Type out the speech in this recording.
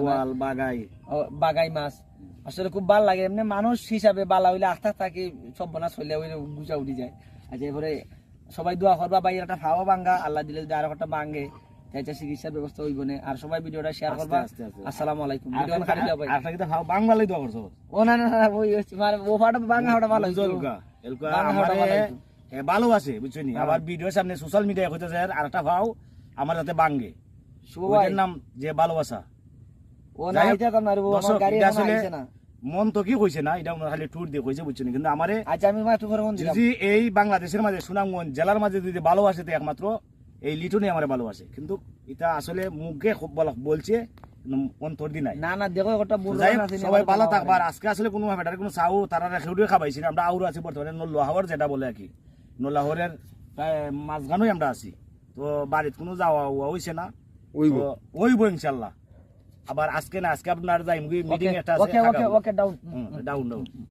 ওয়াল বাগাই বাগাই মাছ আসলে খুব ভালো লাগে এমনি মানুষ হিসাবে বালা হইলে আস্থা থাকি সব বনাস হইলে ওই গুজা উঠি যায়। আচ্ছা এরপরে সবাই দোয়া করবা ভাই একটা ফাওয়া ভাঙ্গা আল্লাহ দিলে যদি আরো একটা ভাঙ্গে তাইটা চিকিৎসার ব্যবস্থা হইব না। আর সবাই ভিডিওটা শেয়ার করবা। আসসালামু আলাইকুম। ভিডিও খালি দাও ভাই। আর কি ফাও বাংলায় দোয়া করছো? ও না না না ওই মানে ও ফাটা ভাঙ্গা ওটা ভালো হইছে। এলকা আমারে ভালোবাসে বুঝছনি। আবার ভিডিওর সামনে সোশ্যাল মিডিয়ায় কইতাছে আর একটা ফাও আমার যাতে ভাঙ্গে। ওটার নাম যে ভালোবাসা। ও না এটা তো না রে আমার গাড়ি আছে না। মন তো কি কইছে না এটা খালি ট্যুর দিয়ে কইছে বুঝছনি। কিন্তু আমারে আচ্ছা আমি একটু করে মন দিলাম। যদি এই বাংলাদেশের মাঝে সুনামগঞ্জ জেলার মাঝে যদি ভালোবাসে তো একমাত্র এই লিটনই আমারে ভালোবাসে। কিন্তু এটা আসলে মুখে খুব বলছে অন্তর দি নাই। না না দেখো একটা বড় আছে সবাই ভালো থাকবার। আজকে আসলে কোনো ব্যাটার কোনো চাউ তারা রেখে খাবাইছি না। আমরা আউর আছি বর্তমানে নল্লাহর যেটা বলে আর কি নল্লাহরের প্রায় মাঝখানেই আমরা আছি। তো বাড়িতে কোনো যাওয়া হইছে না, ওইব ইনশাল্লাহ। আবার আজকে না আজকে আপনার যাই মিটিং একটা আছে। ওকে ওকে ওকে ডাউন ডাউন ডাউন